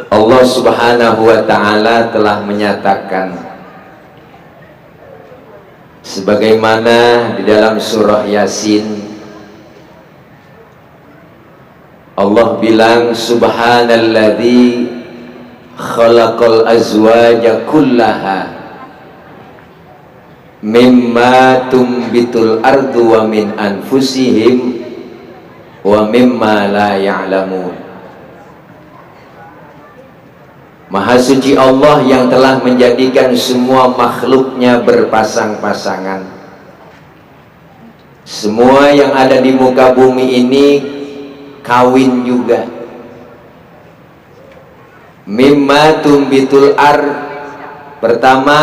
Allah Subhanahu wa ta'ala telah menyatakan sebagaimana di dalam surah Yasin Allah bilang subhanalladzi khalaqal azwaja kullaha mimma tumbitul ardu wa min anfusihim wa mimma la ya'lamun. Maha suci Allah yang telah menjadikan semua makhluknya berpasang-pasangan. Semua yang ada di muka bumi ini kawin juga. Mimma tumbitul ar, pertama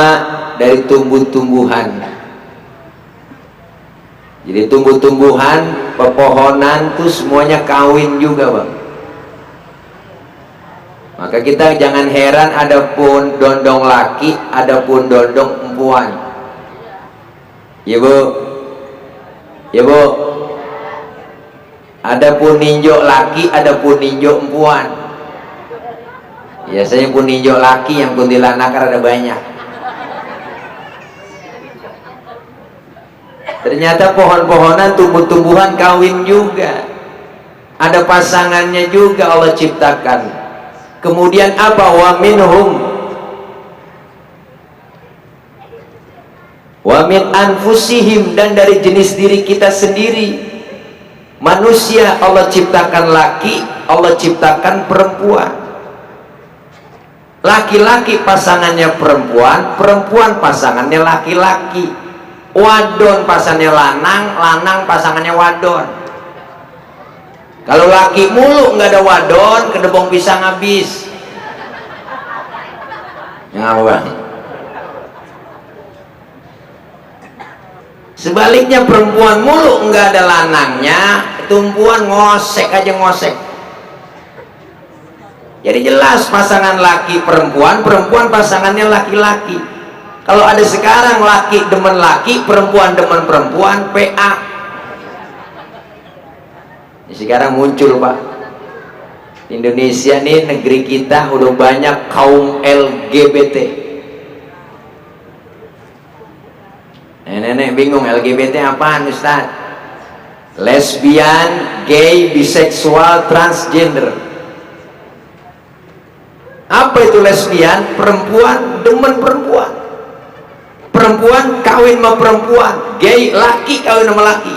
dari tumbuh-tumbuhan. Jadi tumbuh-tumbuhan, pepohonan tuh semuanya kawin juga, Bang. Maka kita jangan heran ada pun dondong laki, ada pun dondong perempuan. Ya Bu, ya Bu. Ada pun ninjo laki, ada pun ninjo perempuan. Biasanya pun ninjo laki, yang kuntilanak ada banyak. Ternyata pohon-pohonan, tumbuh-tumbuhan kawin juga. Ada pasangannya juga Allah ciptakan. Kemudian apa? Wa minhum wa min anfusihim, dan dari jenis diri kita sendiri. Manusia Allah ciptakan laki, Allah ciptakan perempuan. Laki-laki pasangannya perempuan, perempuan pasangannya laki-laki. Wadon pasangannya lanang, lanang pasangannya wadon. Kalau laki mulu nggak ada wadon, kedebong pisang habis. Ngawang. Sebaliknya perempuan mulu nggak ada lanangnya, tumpuan ngosek aja ngosek. Jadi jelas pasangan laki perempuan, perempuan pasangannya laki-laki. Kalau ada sekarang laki demen laki, perempuan demen perempuan, PA. Sekarang muncul, Pak, Indonesia nih, negeri kita udah banyak kaum LGBT. Nenek bingung LGBT apaan, Ustaz? Lesbian, gay, biseksual, transgender. Apa itu lesbian? Perempuan demen perempuan, perempuan kawin sama perempuan, gay laki kawin sama laki.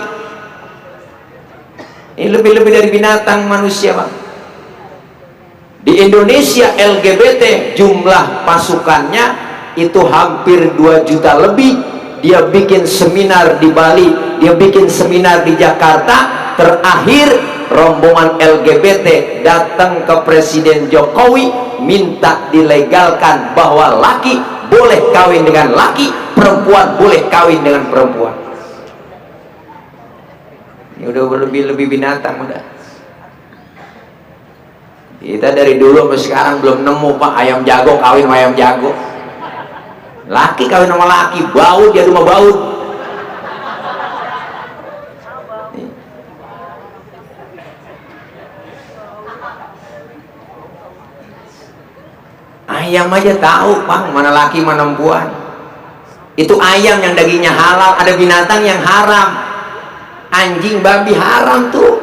Ini lebih-lebih dari binatang manusia, Bang. Di Indonesia LGBT jumlah pasukannya itu hampir 2 juta lebih. Dia bikin seminar di Bali, dia bikin seminar di Jakarta. Terakhir rombongan LGBT datang ke Presiden Jokowi minta dilegalkan bahwa laki boleh kawin dengan laki, perempuan boleh kawin dengan perempuan. Ini udah lebih binatang udah. Kita dari dulu sampai sekarang belum nemu, Pak, ayam jago kawin sama ayam jago. Laki kawin sama laki, baut dia rumah baut. Ayam aja tahu, Pak, mana laki mana perempuan. Itu ayam yang dagingnya halal, ada binatang yang haram. Anjing, babi haram tuh.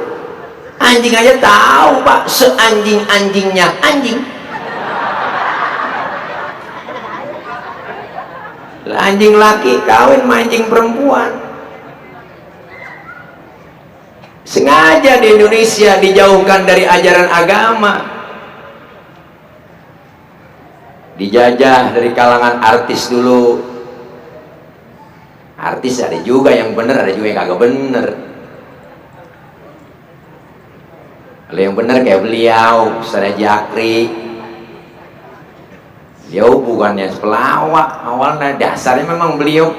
Anjing aja tahu, Pak, seanjing-anjingnya anjing. Anjing laki kawin sama anjing perempuan. Sengaja di Indonesia dijauhkan dari ajaran agama. Dijajah dari kalangan artis dulu. Artis ada juga yang bener, ada juga yang kagak bener. Kalau yang bener kayak beliau, Ustaz Jakri. Beliau bukannya pelawak, awalnya dasarnya memang beliau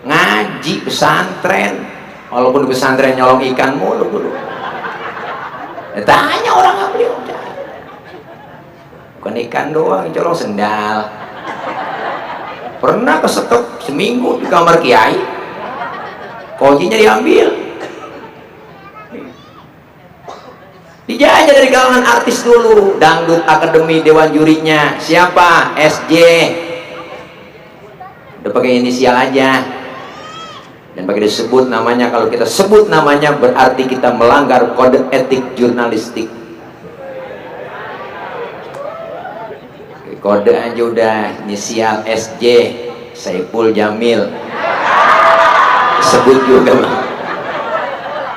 ngaji pesantren. Walaupun di pesantren nyolong ikan mulu dulu. Tanya orang nggak, beliau bukan ikan doang, colong sendal. Pernah kesekep seminggu di kamar kiai, kuncinya diambil. Dijajah aja dari kalangan artis dulu. Dangdut Akademi Dewan Jurinya siapa? SJ. Udah pakai inisial aja dan pakai disebut namanya. Kalau kita sebut namanya berarti kita melanggar kode etik jurnalistik. Kode aja udah inisial SJ, Saiful Jamil, sebut juga mah.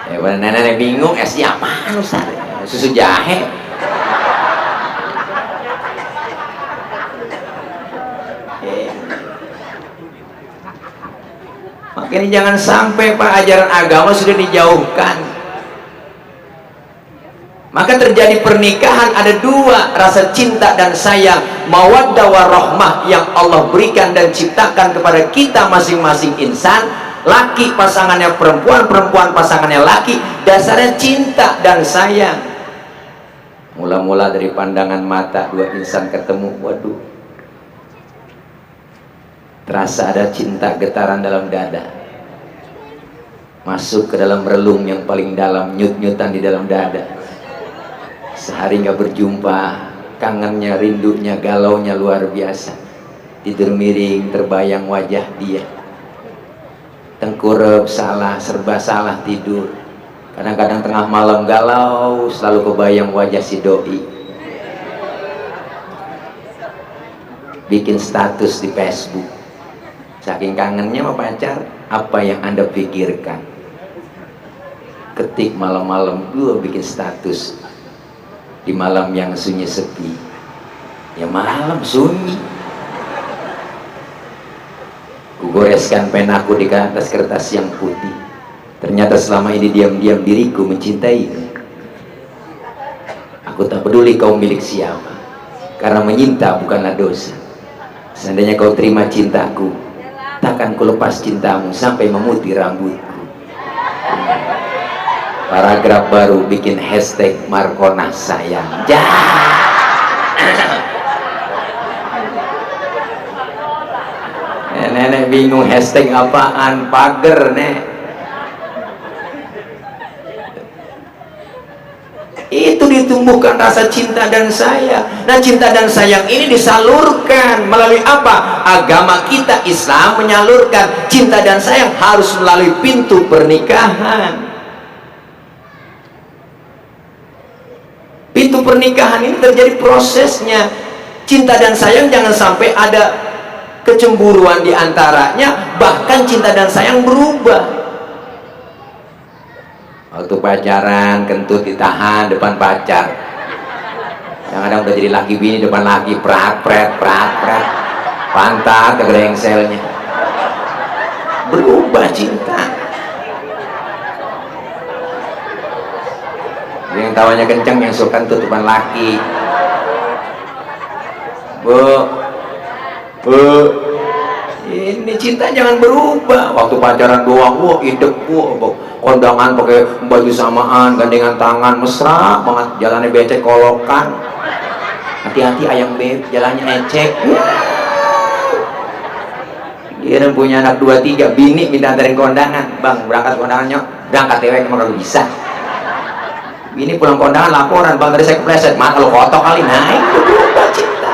Ya pada nenek bingung, SJ apaan Ustaz? Susu jahe. Makanya jangan sampai Pak ajaran agama sudah dijauhkan. Maka terjadi pernikahan ada dua, rasa cinta dan sayang, mawaddah warahmah yang Allah berikan dan ciptakan kepada kita masing-masing insan. Laki pasangannya perempuan, perempuan pasangannya laki, dasarnya cinta dan sayang. Mula-mula dari pandangan mata dua insan ketemu, waduh, terasa ada cinta getaran dalam dada, masuk ke dalam relung yang paling dalam, nyut-nyutan di dalam dada. Sehari nggak berjumpa, kangennya, rindunya, galaunya luar biasa. Tidur miring, terbayang wajah dia. Tengkurap salah, serba salah tidur. Kadang-kadang tengah malam galau, selalu kebayang wajah si doi. Bikin status di Facebook. Saking kangennya sama pacar, apa yang Anda pikirkan? Ketik malam-malam, gue bikin status. Di malam yang sunyi sepi, ya malam sunyi, kugoreskan penaku di atas kertas yang putih. Ternyata selama ini diam-diam diriku mencintai. Aku tak peduli kau milik siapa, karena menyinta bukanlah dosa. Seandainya kau terima cintaku, takkan ku lepas cintamu sampai memutih rambutku. Paragraf baru bikin hashtag Markona sayang. Nenek bingung hashtag apaan, pager nek. Itu ditumbuhkan rasa cinta dan sayang. Nah, cinta dan sayang ini disalurkan melalui apa? Agama kita Islam menyalurkan cinta dan sayang harus melalui pintu pernikahan. Pintu pernikahan ini terjadi prosesnya. Cinta dan sayang jangan sampai ada kecemburuan di antaranya, bahkan cinta dan sayang berubah. Waktu pacaran kentut ditahan depan pacar, kadang-kadang udah jadi laki bini depan laki, prat prat prat prat, pantat ke grengselnya. Berubah cinta. Yang tawanya kenceng, yang suka tutupan laki. Bu, ini cinta jangan berubah. Waktu pacaran doang, wah idep, kondangan pakai baju samaan, gandengan tangan, mesra banget. Jalannya becek kolokan. Hati-hati ayam beb, jalannya ecek. Dia punya anak 2-3, bini minta anterin kondangan. Bang, berangkat kondangannya, berangkat tewek emang kalau bisa. Ini pulang kondangan laporan, bang tadi saya kepleset, mah kalau kotor kali. Nah itu berubah cinta.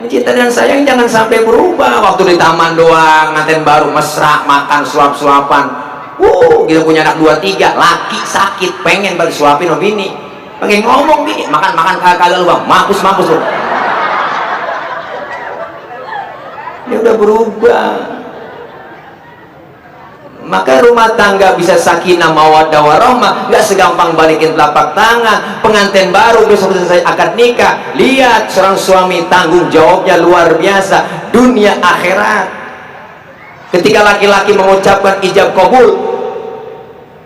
Cinta dan sayang jangan sampai berubah. Waktu di taman doang, nganten baru mesra, makan suap-suapan. Kita punya anak 2-3, laki sakit, pengen balik suapin sama bini. Pengen ngomong bini, makan kagak lu bang, mampus lu. Ini udah berubah. Maka rumah tangga bisa sakinah mawaddah warahmah, nggak segampang balikin telapak tangan. Pengantin baru besok selesai akad nikah, lihat seorang suami tanggung jawabnya luar biasa, dunia akhirat. Ketika laki-laki mengucapkan ijab kabul,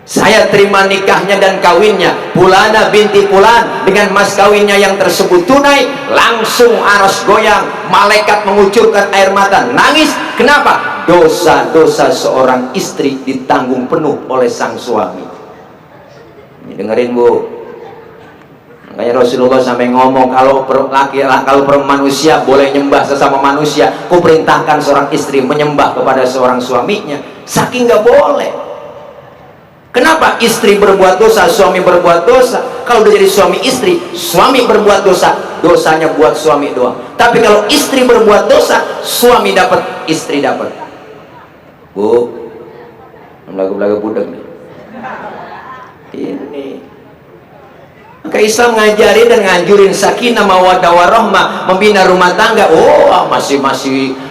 saya terima nikahnya dan kawinnya Pulana binti Pulan, dengan mas kawinnya yang tersebut tunai, langsung aras goyang, malaikat mengucurkan air mata, nangis. Kenapa? Dosa-dosa seorang istri ditanggung penuh oleh sang suami. Ini dengerin bu, makanya Rasulullah sampai ngomong, kalau manusia boleh nyembah sesama manusia, ku perintahkan seorang istri menyembah kepada seorang suaminya. Saking nggak boleh. Kenapa istri berbuat dosa, suami berbuat dosa? Kalau udah jadi suami istri, suami berbuat dosa, dosanya buat suami doang. Tapi kalau istri berbuat dosa, suami dapat, istri dapat. Bu, lagu-lagu budak nih. Ini. Maka Islam ngajarin dan nganjurin sakinah mawaddah warahmah, membina rumah tangga. Oh, masih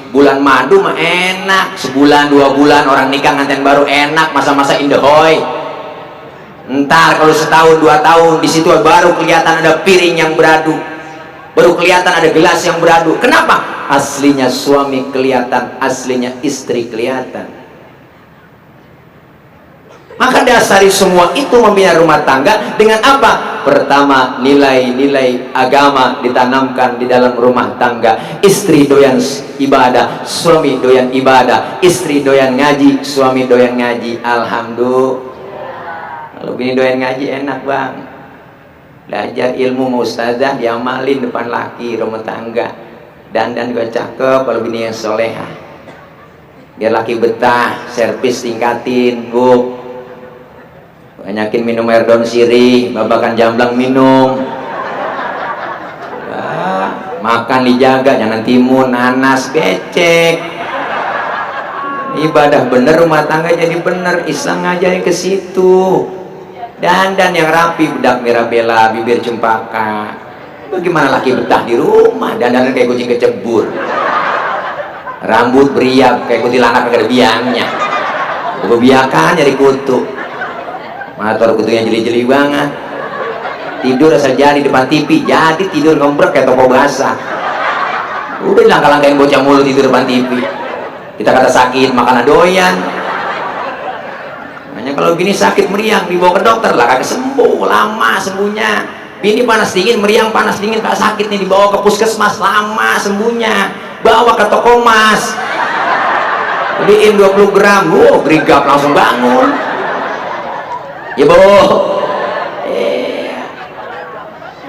bulan madu mah enak, sebulan 2 bulan orang nikah nganten baru enak, masa-masa indahoy. Ntar kalau setahun 2 tahun di situ baru kelihatan ada piring yang beradu, baru kelihatan ada gelas yang beradu. Kenapa? Aslinya suami kelihatan, aslinya istri kelihatan. Maka dasari semua itu membina rumah tangga dengan apa? Pertama, nilai-nilai agama ditanamkan di dalam rumah tangga. Istri doyan ibadah, suami doyan ibadah. Istri doyan ngaji, suami doyan ngaji. Alhamdulillah. Kalau bini doyan ngaji enak bang. Belajar ilmu sama ustazah, diamalin depan laki rumah tangga. Dandan juga cakep kalau bini yang solehah. Biar laki betah, servis tingkatin, bu. Banyakin minum air daun sirih, babakan jamblang minum. Makan dijaga, jangan timun, nanas, becek. Ibadah bener, rumah tangga jadi bener. Islam ngajarin ke situ. Dandan yang rapi, bedak mirabella, bibir cempaka. Bagaimana laki betah di rumah? Dandan kayak kucing kecebur. Rambut beriak kayak kuntilanak kagak ada biangnya. Kebiakan jadi kutu. Motor kutunya jeli-jeli banget. Tidur asal jadi depan TV, jadi tidur ngombrek kayak toko basah. Udah langkah-langkahin bocah mulu tidur depan TV. Kita kata sakit, makan doyan. Makanya kalau bini sakit meriang dibawa ke dokter lah, kagak sembuh, lama sembuhnya. Bini panas dingin, meriang panas dingin, kagak sakit nih, dibawa ke puskesmas, lama sembuhnya. Bawa ke toko emas, beliin 20 gram, gerigap langsung bangun. Ya bu,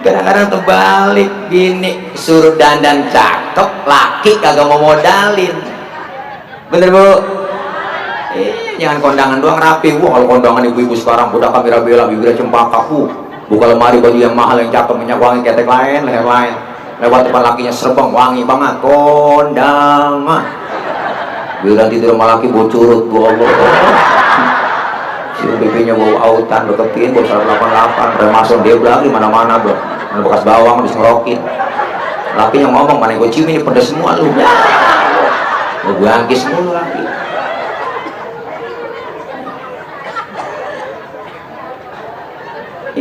kadang-kadang terbalik gini, suruh dandan cakep, laki kagak mau modalin, bener bu? Jangan kondangan doang rapi. Wah kalau kondangan ibu-ibu sekarang udah mirabella, bibirnya cempaka, buka lemari baju yang mahal yang cakep, minyak wangi ketek lain, leher lain, lewat depan lakinya serbang wangi banget, kondangan. Bilang tidur sama laki bocurut, bu Allah. BB-nya bau autan, deketin, bau 188, remason dia bilang di mana-mana bro, mana bekas bawang habis ngerokin. Laki yang ngomong, mana gue cium ini pedes semua lu. Gue bangkis mulu laki.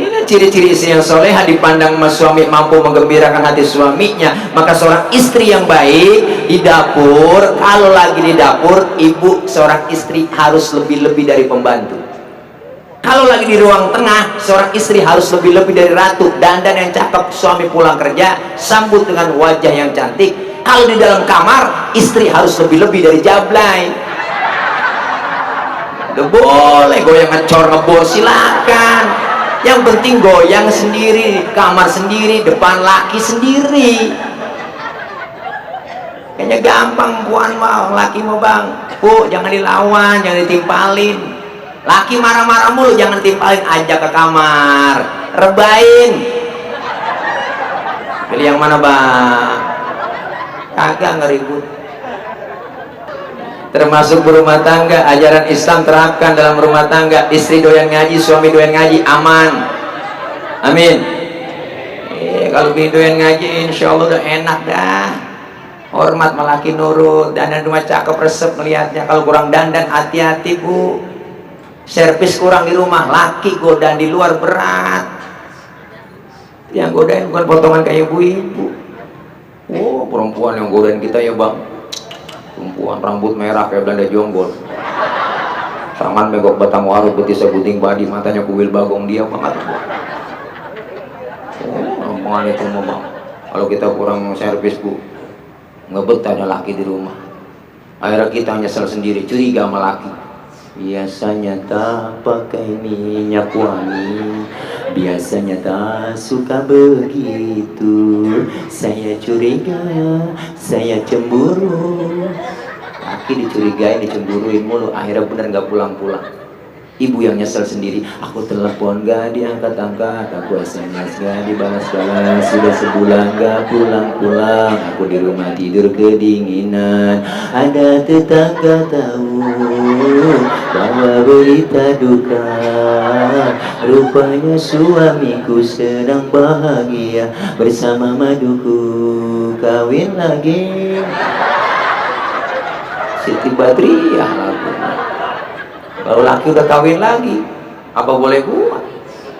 Ini ciri-ciri istri yang soleha dipandang mas suami mampu menggembirakan hati suaminya. Maka seorang istri yang baik di dapur, kalau lagi di dapur, ibu seorang istri harus lebih-lebih dari pembantu. Kalau lagi di ruang tengah, seorang istri harus lebih-lebih dari ratu. Dandan yang cakep, suami pulang kerja sambut dengan wajah yang cantik. Kalau di dalam kamar, istri harus lebih-lebih dari jablay. Udah boleh goyang ngecor ngebor silakan. Yang penting goyang sendiri, kamar sendiri, depan laki sendiri. Kayaknya gampang puan mau, laki mau bang. Bu, jangan dilawan, jangan ditimpalin. Laki marah-marah mulu, jangan timpalin, ajak ke kamar, rebain. Pilih yang mana bang? Kagak ngeribut. Termasuk berumah tangga, ajaran Islam terapkan dalam rumah tangga. Istri doyan ngaji, suami doyan ngaji, aman. Amin. Kalau bini doyan ngaji, insya Allah udah enak dah. Hormat melaki nurut, dandan rumah cakep resep melihatnya. Kalau kurang dandan, hati-hati bu. Servis kurang di rumah, laki godain di luar berat. Yang godain bukan potongan kayak ibu-ibu. Oh, perempuan yang godain kita ya bang. Perempuan rambut merah kayak Belanda jonggol. Tangan megok batang warut, betisnya puting padi, matanya kuil bagong dia banget. Oh, perempuan itu mah bang. Kalau kita kurang servis bu, ngebetahnya laki di rumah. Akhirnya kita nyesel sendiri, curiga sama laki. Biasanya tak pakai minyak wangi, biasanya tak suka begitu. Saya curiga, saya cemburu. Laki dicurigain, dicemburuin mulu, akhirnya bener nggak pulang-pulang. Ibu yang nyesel sendiri, aku telepon gak diangkat-angkat, aku SMS gak dibalas-balas, sudah sebulan gak pulang-pulang, aku di rumah tidur kedinginan. Ada tetangga tahu bahwa berita duka, rupanya suamiku sedang bahagia bersama maduku, kawin lagi. Siti Badriah lagunya. Baru laki udah kawin lagi, apa boleh buat?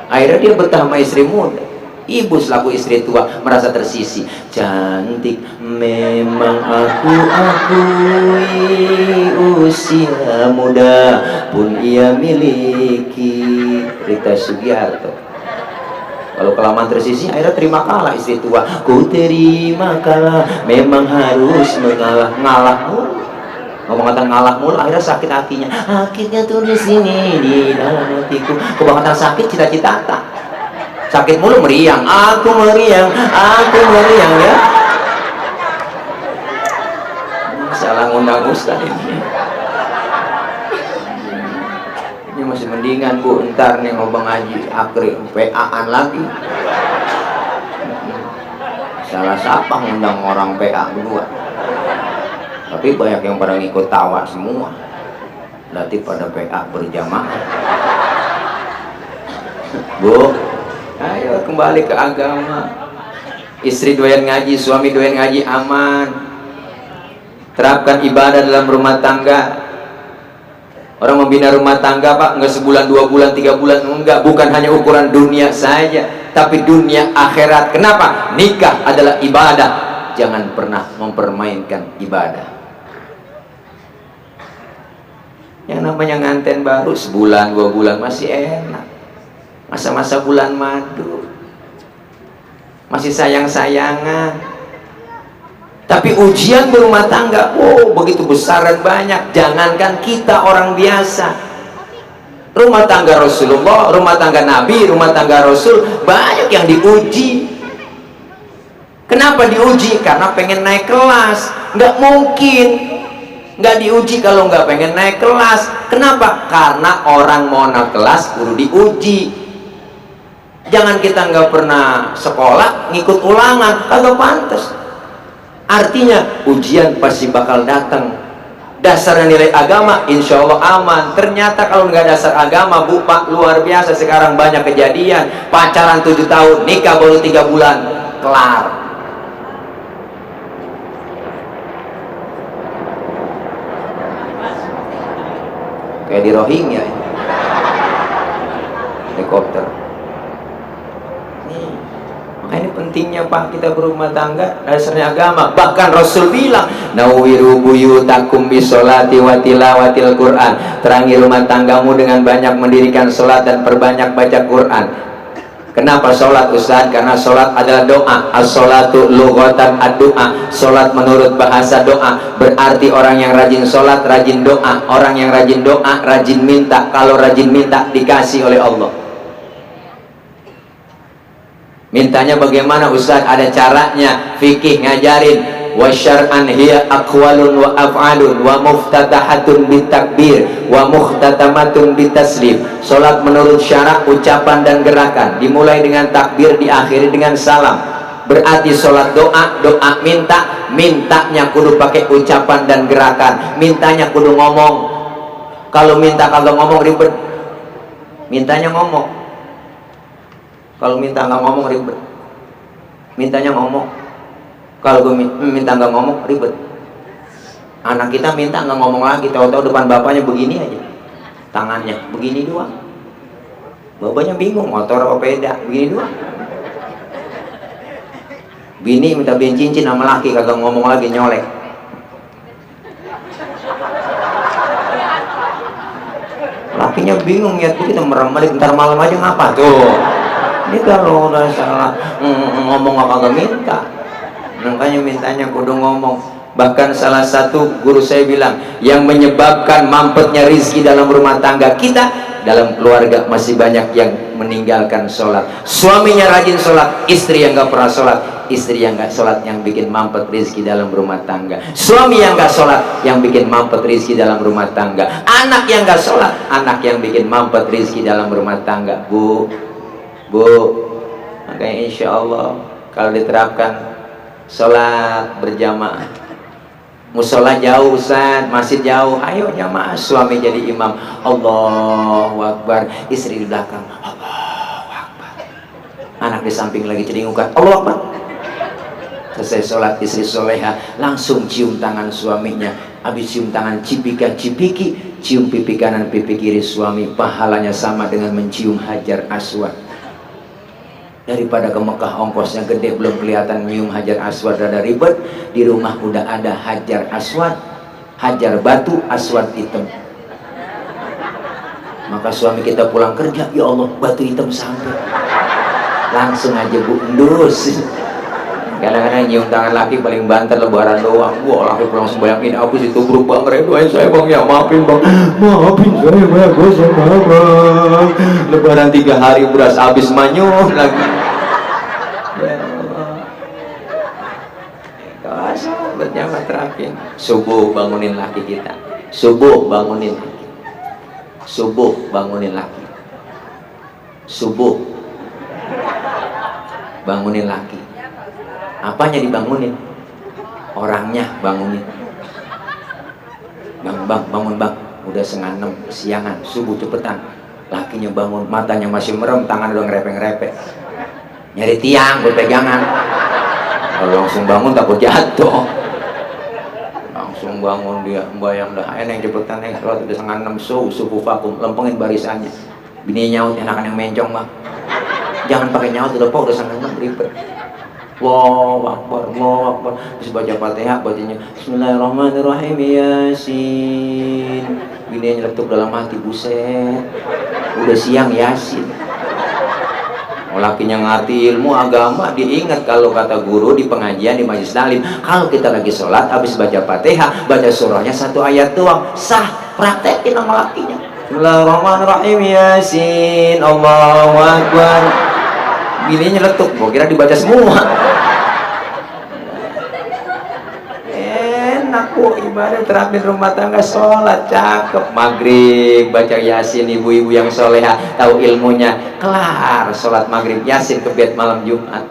Akhirnya dia betah sama istri muda. Ibu selaku istri tua merasa tersisi. Cantik memang aku akui, usia muda pun ia miliki. Rita Sugiarto. Kalau kelamaan tersisi, akhirnya terima kalah istri tua. Ku terima kalah, memang harus mengalah. Ngalah ngomong-ngomong ngalah mulu, akhirnya sakit hatinya. Akhirnya tuh di sini di dalam hatiku. Kebangetan sakit cita-cita tak. Sakit mulu meriang, aku meriang ya. Salah ngundang ustaz ini. Ini masih mendingan bu, ntar nih ngobang haji akhir PA-an lagi. Salah siapa ngundang orang PA berdua. Tapi banyak yang pada ngikut tawa semua. Berarti pada PA berjamaah. Bu, ayo kembali ke agama. Istri doyan ngaji, suami doyan ngaji, aman. Terapkan ibadah dalam rumah tangga. Orang membina rumah tangga pak, enggak sebulan, 2 bulan, 3 bulan, enggak. Bukan hanya ukuran dunia saja, tapi dunia akhirat. Kenapa? Nikah adalah ibadah. Jangan pernah mempermainkan ibadah. Yang namanya nganten baru sebulan, 2 bulan masih enak. Masa-masa bulan madu, masih sayang-sayangan. Tapi ujian berumah tangga, oh begitu besar dan banyak. Jangankan kita orang biasa, rumah tangga Rasulullah, rumah tangga Nabi, rumah tangga Rasul, banyak yang diuji. Kenapa diuji? Karena pengen naik kelas. Nggak mungkin nggak diuji kalau nggak pengen naik kelas. Kenapa? Karena orang mau naik kelas kudu diuji. Jangan kita nggak pernah sekolah ngikut ulangan, kagak pantas. Artinya ujian pasti bakal datang. Dasarnya nilai agama insya Allah aman. Ternyata kalau nggak dasar agama bu pak, luar biasa. Sekarang banyak kejadian pacaran 7 tahun, nikah baru 3 bulan kelar. Kayak di Rohingya, helikopter. Makanya ini pentingnya pak kita berumah tangga dasarnya agama. Bahkan Rasul bilang, nawiru buyutakum bisolati wa tilawatil Quran. Terangi rumah tanggamu dengan banyak mendirikan sholat dan perbanyak baca Quran. Kenapa sholat Ustaz? Karena sholat adalah doa. As-sholatu lughatan ad-doa. Sholat menurut bahasa doa. Berarti orang yang rajin sholat, rajin doa. Orang yang rajin doa, rajin minta. Kalau rajin minta, dikasih oleh Allah. Mintanya bagaimana Ustaz? Ada caranya. Fikih ngajarin. Wa syar'an hiya aqwalun wa af'alun wa muftatahatun bitakbir wa mukhtatamatun bitaslim. Salat menurut syarak, ucapan dan gerakan, dimulai dengan takbir, diakhiri dengan salam. Berarti salat doa, doa minta, mintanya kudu pakai ucapan dan gerakan. Mintanya kudu ngomong. Kalau minta kalau ngomong ribet. Mintanya ngomong. Kalau minta nggak ngomong ribet. Mintanya ngomong. Kalau gue minta nggak ngomong ribet. Anak kita minta nggak ngomong lagi, tahu-tahu depan bapaknya begini aja, tangannya begini doang. Bapaknya bingung, motor apa beda, begini doang. Bini minta beliin cincin sama laki, kagak ngomong lagi, nyolek. Lakinya bingung ya, tuh kita merem balik, ntar malam aja ngapa tuh. Ini kalau udah salah ngomong apa kagak minta. Makanya mintanya kudu ngomong. Bahkan salah satu guru saya bilang, yang menyebabkan mampetnya rizki dalam rumah tangga kita, dalam keluarga masih banyak yang meninggalkan sholat. Suaminya rajin sholat, istri yang gak pernah sholat. istri yang nggak sholat yang bikin mampet rezeki dalam rumah tangga, suami yang nggak sholat yang bikin mampet rezeki dalam rumah tangga, anak yang nggak sholat anak yang bikin mampet rezeki dalam rumah tangga. Bu, makanya insya Allah kalau diterapkan sholat berjamaah, musola jauh Ustaz, masjid jauh, ayo jamaah, suami jadi imam, Allahu Akbar, istri di belakang, Allahu Akbar, anak di samping lagi ceringukan, Allahu Akbar. Selesai sholat, istri soleha langsung cium tangan suaminya, habis cium tangan cipika-cipiki, cium pipi kanan pipi kiri suami, pahalanya sama dengan mencium Hajar Aswad. Daripada ke Mekah ongkosnya gede belum kelihatan nyium Hajar Aswad rada ribet, di rumah udah ada Hajar Aswad, Hajar batu, Aswad hitam. Maka suami kita pulang kerja, ya Allah batu hitam sampai, langsung aja bu endus. Kadang-kadang nyium tangan laki paling banter lebaran doang. Wah laki pulang sembahyang ini aku situ buruk bang, redoain saya bang, ya maafin bang, maafin saya bang, gue sama bang. Lebaran 3 hari beras habis manyuh lagi. Ya Allah, kalau berjamaah terapin. Subuh bangunin laki kita, subuh bangunin laki, subuh bangunin laki, subuh bangunin laki. Apanya dibangunin? Orangnya bangunin. Bang, bangun bang. Udah 5:30 siangan, subuh cepetan. Lakinya bangun, matanya masih merem, tangan udah ngerepek-ngerepek. Nyari tiang buat pegangan. Kalau langsung bangun takut jatuh. Langsung bangun dia, bayang dah. Eneng cepetan, neng sholat udah 5:30 subuh vakum, lempengin barisannya. Bini nyaut, enakan yang mencong bang. Jangan pakai nyaut, udah udah 5:30 ribet. Allahu Akbar, Allahu Akbar. Terus baca Fatihah, bacanya Bismillahirrahmanirrahim, Yasin. Bininya nyeletuk dalam hati, buset, udah siang Yasin. Lakinya ngerti ilmu agama, diingat kalau kata guru di pengajian di majelis taklim, kalau kita lagi sholat habis baca Fatihah, baca surahnya 1 ayat doang, sah. Praktekin sama lakinya. Bismillahirrahmanirrahim, Yasin. Allahu Akbar. Bininya nyeletuk, gua kira dibaca semua. Enak bu, ibadah terapin rumah tangga, sholat cakep, maghrib baca Yasin, ibu-ibu yang soleha tahu ilmunya, kelar sholat maghrib Yasin kebet malam Jumat.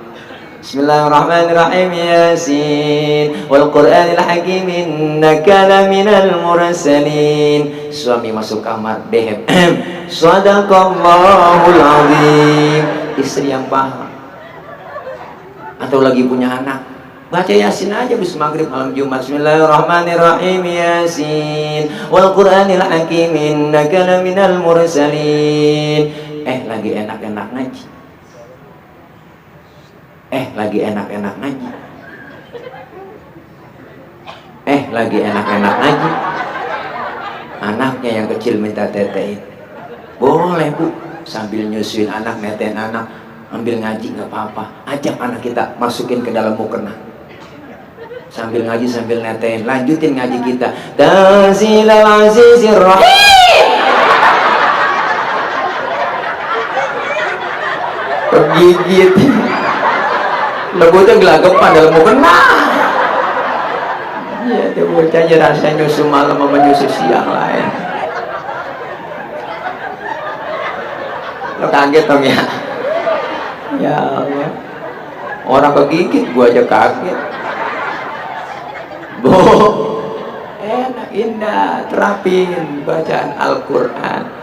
Bismillahirrahmanirrahim, Yasin wal Qur'anil hakim innaka laminal mursalin. Suami masuk kamar, dehem, sadaqallahul azim. Istri yang paham, atau lagi punya anak, baca Yasin aja bis maghrib malam Jumat. Bismillahirrahmanirrahim, Yasin wal Qur'anil hakim innaka laminal mursalin. Lagi enak-enak ngaji, lagi enak-enak ngaji, lagi enak-enak ngaji. Anaknya yang kecil minta tetein, boleh bu, sambil nyusuin anak, netein anak, ambil ngaji nggak apa-apa. Ajak anak kita masukin ke dalam mukena, sambil ngaji sambil netein, lanjutin ngaji kita. Tanzilal azizir rahim. Kegigit, legutnya gelagapan dalam mukena. Ya dia bocahnya rasanya nyusu malam sama nyusu siang lain. Lo kaget dong ya. Ya Allah, orang kegigit gua aja kaget. Bu, enak, indah, terapin bacaan Al-Quran.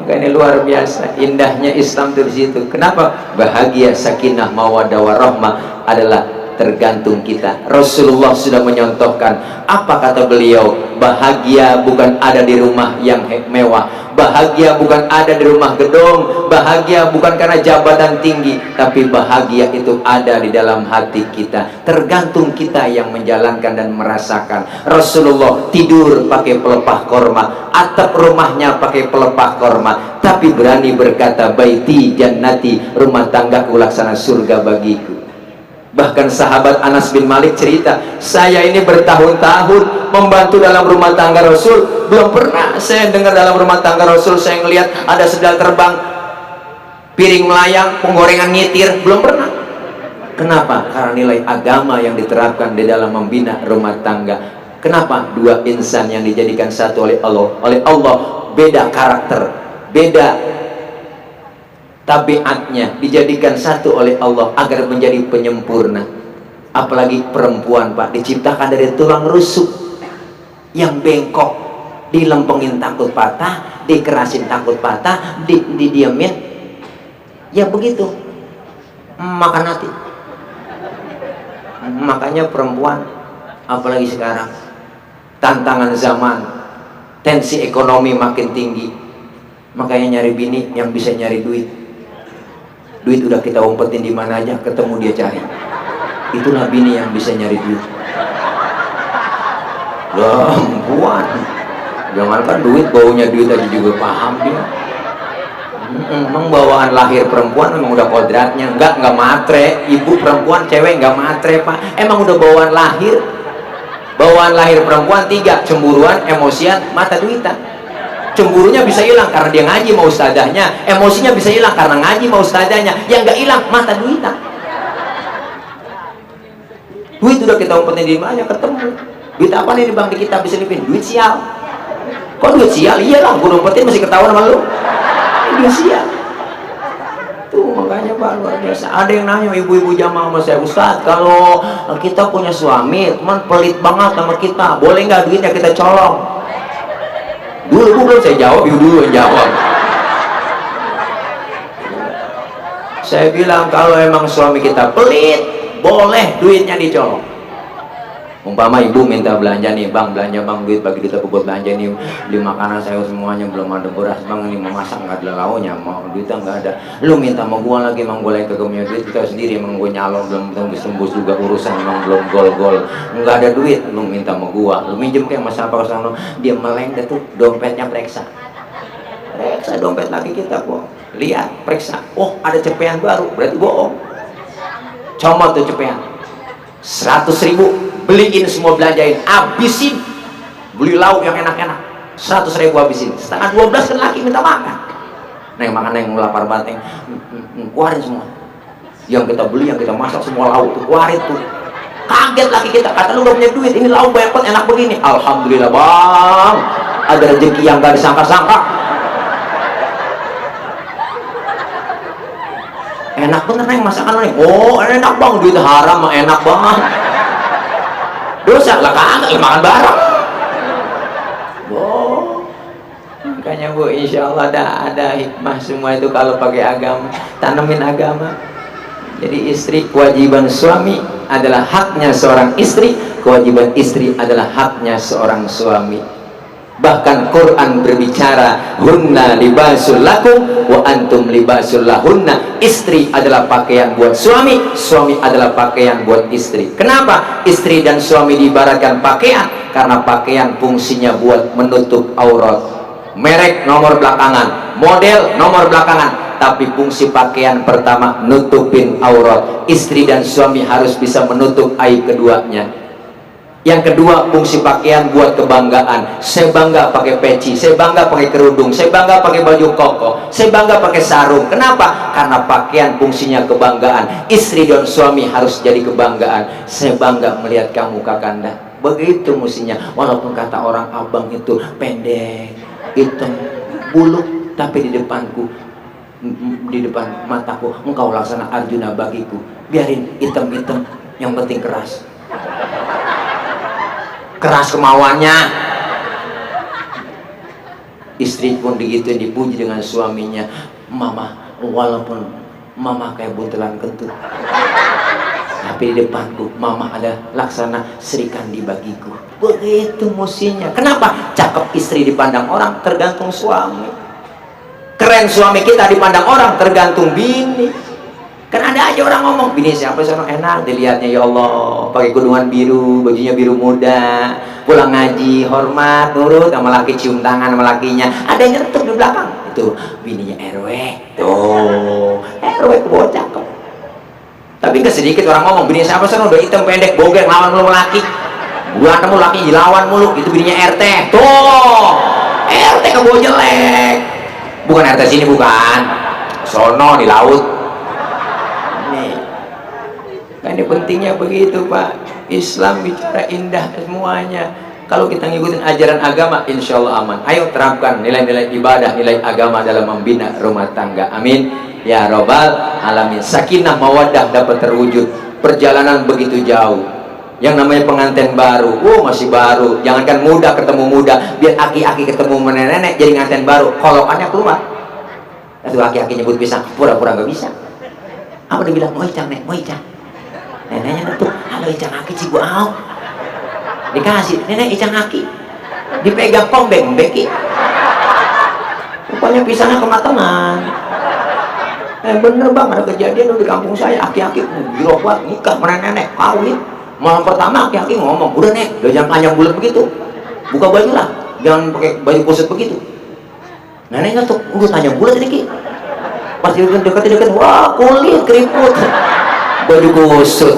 Maka ini luar biasa indahnya Islam di situ. Kenapa? Bahagia, sakinah, mawaddah warahmah adalah tergantung kita. Rasulullah sudah menyontohkan, apa kata beliau? Bahagia bukan ada di rumah yang mewah, bahagia bukan ada di rumah gedung, bahagia bukan karena jabatan tinggi, tapi bahagia itu ada di dalam hati kita. Tergantung kita yang menjalankan dan merasakan. Rasulullah tidur pakai pelepah korma, atap rumahnya pakai pelepah korma, tapi berani berkata, baiti jannati, rumah tanggaku laksana surga bagiku. Bahkan sahabat Anas bin Malik cerita, saya ini bertahun-tahun membantu dalam rumah tangga Rasul, belum pernah saya dengar dalam rumah tangga Rasul saya ngelihat ada sendal terbang, piring melayang, penggorengan nyitir, belum pernah. Kenapa? Karena nilai agama yang diterapkan di dalam membina rumah tangga. Kenapa? Dua insan yang dijadikan satu oleh Allah beda karakter, beda tabiatnya, dijadikan satu oleh Allah agar menjadi penyempurna. Apalagi perempuan, Pak, diciptakan dari tulang rusuk yang bengkok, dilempengin takut patah, dikerasin takut patah, didiamin, ya begitu, makan hati. Makanya perempuan, apalagi sekarang tantangan zaman, tensi ekonomi makin tinggi, makanya nyari bini yang bisa nyari duit. Duit udah kita umpetin di mana aja, ketemu dia cari. Itulah bini yang bisa nyari duit. Perempuan, jangankan duit, baunya duit aja juga paham dia. Memang bawaan lahir perempuan memang udah kodratnya. Enggak matre. Ibu perempuan, cewek enggak matre, Pak. Emang udah bawaan lahir. Bawaan lahir perempuan 3: cemburuan, emosian, mata duitan. Cemburunya bisa hilang karena dia ngaji mau ustadzahnya, emosinya bisa hilang karena ngaji mau ustadzahnya. Yang enggak hilang mata duitan. Duit udah kita umpetin di mana ketemu. Duit apa nih di bank kita bisa lipin? Duit sial. Kok duit sial? Iyalah, gue umpetin masih ketahuan sama lu. Duit sial. Tuh makanya Pak, luar biasa. Ada yang nanya ibu-ibu jamaah sama saya, Ustadz, kalau kita punya suami teman pelit banget sama kita, boleh nggak duitnya kita colong? Dulu belum saya jawab, ibu dulu yang jawab. Saya bilang kalau emang suami kita pelit, boleh duitnya dicolong. Umpama ibu minta belanja nih, bang belanja bang, duit bagi duit aku buat belanja nih, beli makanan saya semuanya, belum ada beras bang, ini mau masak nggak ada lauknya, mau duitnya nggak ada, lu minta mau gua lagi, emang gua lagi kagak punya duit, kita sendiri emang gua nyalon belum tembus juga urusan, emang belum gol nggak ada duit, lu minta mau gua, lu minjem kayak mas apa kesana, dia meleng tuh dompetnya periksa dompet lagi kita kok, lihat periksa, oh ada cepean baru, berarti bohong, comot tuh cepean 100.000, beliin semua, belanjain, habisin, beli lauk yang enak-enak 100.000 habisin, setengah 12 kan laki minta makan, neng makan neng lapar banget, keluarin semua yang kita beli, yang kita masak, semua lauk tuh keluarin tuh. Kaget laki kita, kata lu udah punya duit, ini lauk banyak banget, enak begini. Alhamdulillah bang, ada rezeki yang gak disangka-sangka. Enak bener neng masakan neng, oh enak bang, duit haram mah enak banget. Dosa lah kagak, makan bareng. Oh, makanya Bu, insya Allah ada hikmah semua itu kalau pakai agama, tanemin agama. Jadi istri, kewajiban suami adalah haknya seorang istri, kewajiban istri adalah haknya seorang suami. Bahkan Quran berbicara, hunna libasul lakum wa antum libasul lahunna. Istri adalah pakaian buat suami, suami adalah pakaian buat istri. Kenapa istri dan suami diibaratkan pakaian? Karena pakaian fungsinya buat menutup aurat. Merek nomor belakangan, model nomor belakangan, tapi fungsi pakaian pertama nutupin aurat. Istri dan suami harus bisa menutup aib keduanya. Yang kedua, fungsi pakaian buat kebanggaan. Saya bangga pakai peci, saya bangga pakai kerudung, saya bangga pakai baju koko, saya bangga pakai sarung. Kenapa? Karena pakaian fungsinya kebanggaan. Istri dan suami harus jadi kebanggaan. Saya bangga melihat kamu Kakanda. Begitu mestinya. Walaupun kata orang abang itu pendek, hitam, bulu, tapi di depanku, di depan mataku, engkau laksana Arjuna bagiku. Biarin hitam-hitam, yang penting keras. Keras kemauannya. Istri pun begitu dipuji dengan suaminya. Mama, walaupun mama kayak buntelan kentut, tapi di depanku mama ada laksana Sri Kandi bagiku. Begitu mestinya. Kenapa? Cakep istri dipandang orang tergantung suami, keren suami kita dipandang orang tergantung bini. Kan ada aja orang ngomong, bini siapa seorang enak dilihatnya, ya Allah, pakai kudungan biru, bajunya biru muda, pulang ngaji, hormat, nurut sama laki, cium tangan sama lakinya. Ada yang nyetuk di belakang, itu bininya RW. Tuh, RW kebawa cakep. Tapi gak sedikit orang ngomong, bini siapa seorang udah hitam pendek, bogeng, lawan mulu laki. Buat kamu laki dilawan mulu, itu bininya RT. Tuh, RT kebawa jelek. Bukan RT sini, bukan. Sono di laut. Kan ini pentingnya begitu Pak. Islam bicara indah semuanya. Kalau kita ngikutin ajaran agama, insya Allah aman. Ayo terapkan nilai-nilai ibadah, nilai agama dalam membina rumah tangga. Amin ya robbal alamin. Sakinah mawaddah dapat terwujud. Perjalanan begitu jauh. Yang namanya pengantin baru, masih baru. Jangankan muda ketemu muda, biar aki-aki ketemu nenek-nenek jadi nganten baru. Kolokannya keluar. Itu aki-aki nyebut pisang, pura-pura nggak bisa. Apa dia bilang? Mau icang nek, mau icang. Neneknya nutup, halo icang aki cibu au. Dikasih, nenek icang aki. Dipegang pombeng, beki. Rupanya pisangnya kematangan. Bener bang, ada kejadian di kampung saya, aki-aki girobat nikah sama nenek, kawin. Malam pertama aki-aki ngomong, udah nek, udah jangan panjang bulat begitu. Buka baju lah, jangan pakai baju kusut begitu. Neneknya tuh, udah panjang bulat ini ki. Pas dekat-dekat, wah kulit keriput. Baju kusut.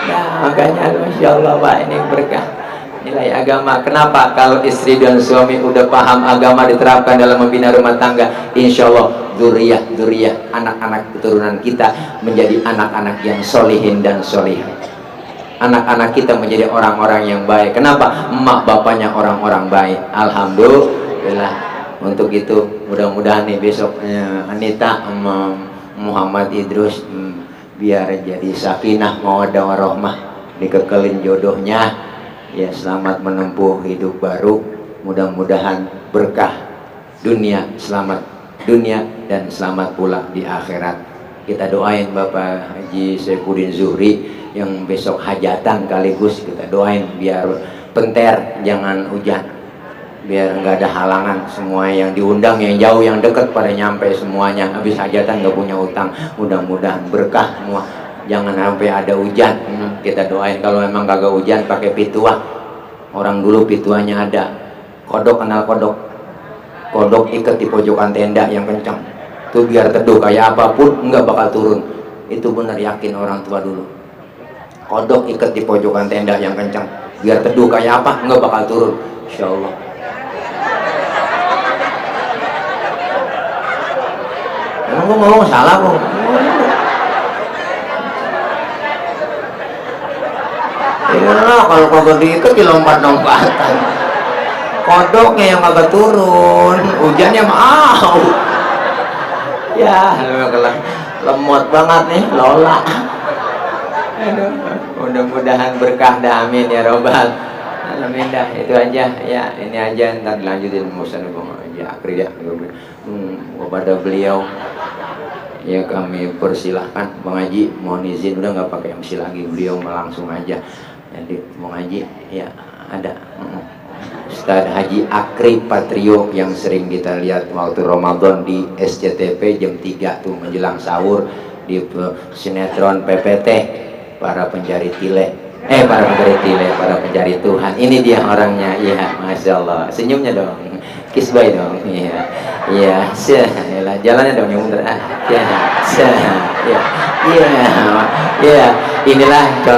Ya makanya Masya Allah Pak, ini berkah nilai agama. Kenapa? Kalau istri dan suami udah paham agama diterapkan dalam membina rumah tangga, insya Allah dzurriyyah anak-anak keturunan kita menjadi anak-anak yang solihin dan solihah. Anak-anak kita menjadi orang-orang yang baik. Kenapa? Emak bapaknya orang-orang baik. Alhamdulillah. Untuk itu mudah-mudahan nih besok Anita Muhammad Idrus biar jadi sakinah mawaddah warahmah, dikekelin jodohnya ya, selamat menempuh hidup baru, mudah-mudahan berkah dunia, selamat dunia dan selamat pula di akhirat. Kita doain Bapak Haji Saifuddin Zuhri yang besok hajatan, kaligus kita doain biar penter, jangan hujan, biar nggak ada halangan, semua yang diundang, yang jauh yang dekat pada nyampe semuanya. Habis hajatan nggak punya utang, mudah-mudahan berkah semua, jangan sampai ada hujan. Kita doain. Kalau memang kagak hujan pakai pituah, orang dulu pituahnya ada. Kodok, kenal kodok? Kodok ikat di pojokan tenda yang kencang tuh biar teduh, kayak apapun nggak bakal turun. Itu benar, yakin orang tua dulu. Kodok ikat di pojokan tenda yang kencang biar teduh, kayak apa nggak bakal turun, insya Allah. Emang gue ngomong salah kok? Iyalah, kalau kagak diikat dilompat-lompatan. Kodoknya yang kagak turun, hujannya mau. Ya, lemot banget nih Lola. Aduh, mudah-mudahan berkah dah, amin ya robbal alamin dah. Itu aja ya, ini aja, ntar dilanjutin musan ya akhir ya. Kepada beliau ya kami persilahkan Bang Haji, mohon izin udah nggak pakai MC lagi, beliau langsung aja. Jadi Bang Haji ya ada Ustadz Haji Akri Patrio yang sering kita lihat waktu Ramadan di SCTV jam 3 tuh menjelang sahur di sinetron PPT para pencari tile, para pencari Tuhan. Ini dia orangnya, ya Masya Allah. Senyumnya dong, kiss bye dong, iya, iya, jalannya dong yang muter, ya, ya, ya, inilah